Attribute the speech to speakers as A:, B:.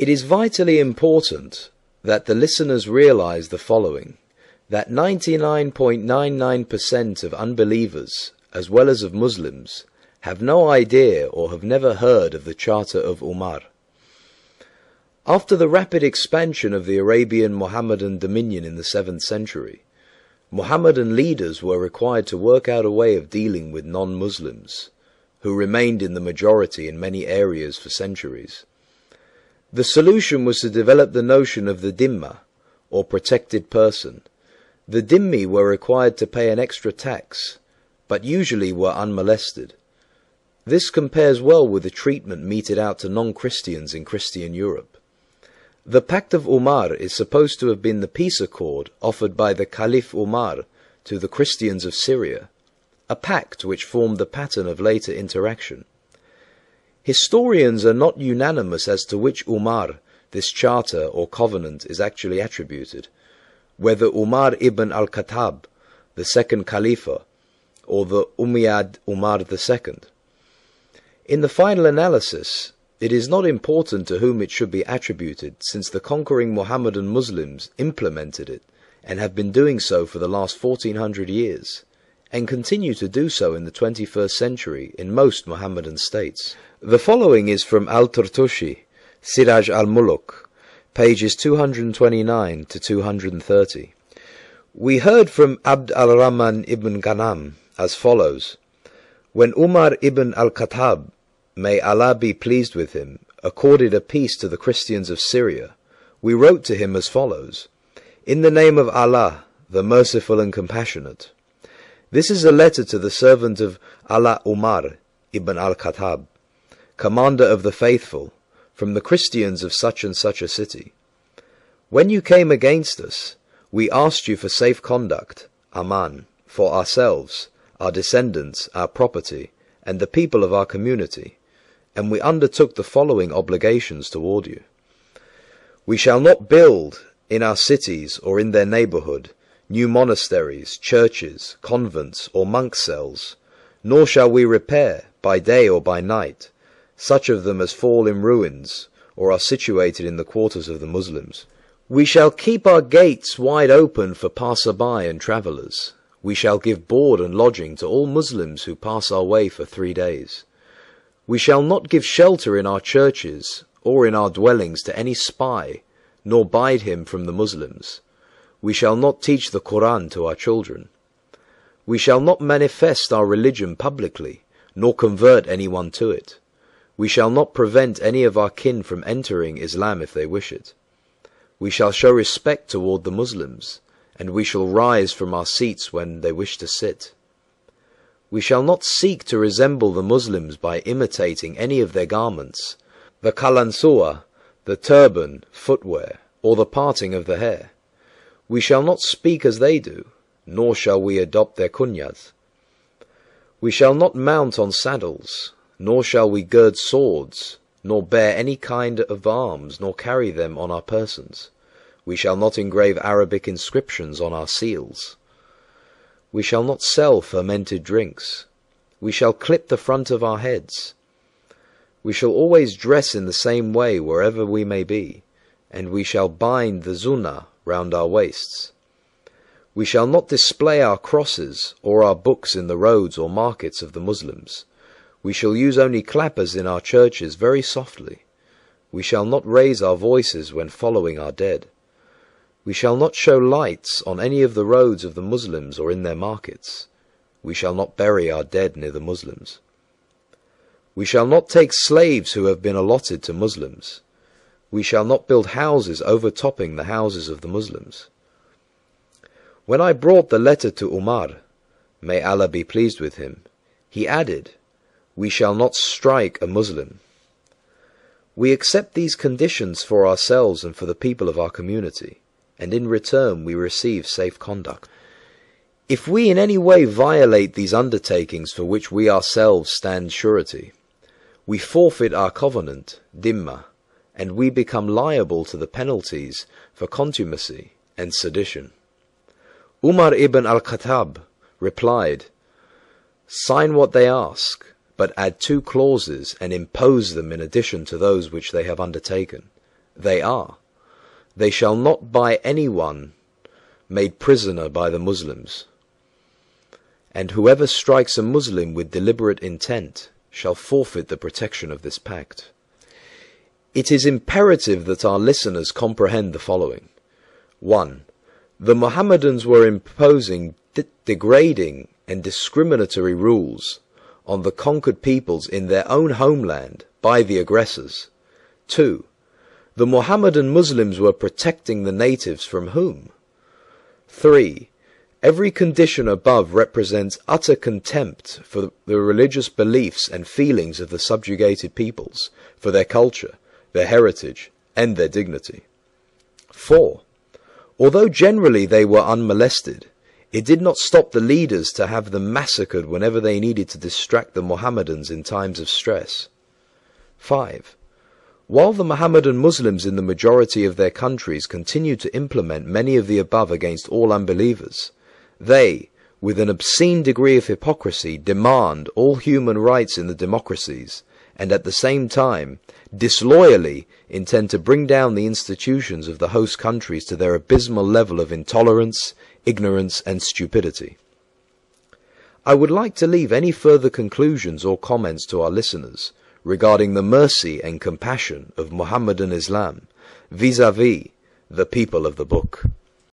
A: It is vitally important that the listeners realize the following, that 99.99% of unbelievers, as well as of Muslims, have no idea or have never heard of the Charter of Umar. After the rapid expansion of the Arabian Mohammedan dominion in the 7th century, Mohammedan leaders were required to work out a way of dealing with non-Muslims, who remained in the majority in many areas for centuries. The solution was to develop the notion of the dhimma, or protected person. The dhimmi were required to pay an extra tax, but usually were unmolested. This compares well with the treatment meted out to non-Christians in Christian Europe. The Pact of Umar is supposed to have been the peace accord offered by the Caliph Umar to the Christians of Syria, a pact which formed the pattern of later interaction. Historians are not unanimous as to which Umar this charter or covenant is actually attributed, whether Umar ibn al-Khattab, the second Khalifa, or the Umayyad Umar II. In the final analysis, it is not important to whom it should be attributed, since the conquering Mohammedan Muslims implemented it and have been doing so for the last 1400 years, and continue to do so in the 21st century in most Mohammedan states. The following is from Al-Tartushi, Siraj al-Muluk, pages 229 to 230. We heard from Abd al-Rahman ibn Ghanam as follows: when Umar ibn al-Khattab, may Allah be pleased with him, accorded a peace to the Christians of Syria, we wrote to him as follows: in the name of Allah, the Merciful and Compassionate. This is a letter to the servant of Allah Umar ibn al-Khattab, commander of the faithful, from the Christians of such and such a city. When you came against us, we asked you for safe conduct, aman, for ourselves, our descendants, our property, and the people of our community, and we undertook the following obligations toward you. We shall not build in our cities or in their neighborhood new monasteries, churches, convents, or monk cells, nor shall we repair, by day or by night, such of them as fall in ruins or are situated in the quarters of the Muslims. We shall keep our gates wide open for passer-by and travellers. We shall give board and lodging to all Muslims who pass our way for 3 days. We shall not give shelter in our churches or in our dwellings to any spy, nor bide him from the Muslims. We shall not teach the Quran to our children. We shall not manifest our religion publicly, nor convert anyone to it. We shall not prevent any of our kin from entering Islam if they wish it. We shall show respect toward the Muslims, and we shall rise from our seats when they wish to sit. We shall not seek to resemble the Muslims by imitating any of their garments, the kalansuwa, the turban, footwear, or the parting of the hair. We shall not speak as they do, nor shall we adopt their kunyas. We shall not mount on saddles, nor shall we gird swords, nor bear any kind of arms, nor carry them on our persons. We shall not engrave Arabic inscriptions on our seals. We shall not sell fermented drinks. We shall clip the front of our heads. We shall always dress in the same way wherever we may be, and we shall bind the zunah round our waists. We shall not display our crosses or our books in the roads or markets of the Muslims. We shall use only clappers in our churches very softly. We shall not raise our voices when following our dead. We shall not show lights on any of the roads of the Muslims or in their markets. We shall not bury our dead near the Muslims. We shall not take slaves who have been allotted to Muslims. We shall not build houses overtopping the houses of the Muslims. When I brought the letter to Umar, may Allah be pleased with him, he added, we shall not strike a Muslim. We accept these conditions for ourselves and for the people of our community, and in return we receive safe conduct. If we in any way violate these undertakings for which we ourselves stand surety, we forfeit our covenant, dhimma, and we become liable to the penalties for contumacy and sedition. Umar ibn al-Khattab replied, sign what they ask, but add 2 clauses and impose them in addition to those which they have undertaken. they are. They shall not buy anyone made prisoner by the Muslims. And whoever strikes a Muslim with deliberate intent shall forfeit the protection of this pact. It is imperative that our listeners comprehend the following. 1. The Mohammedans were imposing degrading and discriminatory rules on the conquered peoples in their own homeland by the aggressors. 2. The Mohammedan Muslims were protecting the natives from whom? 3. Every condition above represents utter contempt for the religious beliefs and feelings of the subjugated peoples, for their culture, their heritage, and their dignity. 4. Although generally they were unmolested, it did not stop the leaders to have them massacred whenever they needed to distract the Mohammedans in times of stress. 5. While the Mohammedan Muslims in the majority of their countries continued to implement many of the above against all unbelievers, they, with an obscene degree of hypocrisy, demand all human rights in the democracies, and at the same time, disloyally intend to bring down the institutions of the host countries to their abysmal level of intolerance, ignorance, and stupidity. I would like to leave any further conclusions or comments to our listeners regarding the mercy and compassion of Mohammedan Islam vis-à-vis the people of the book.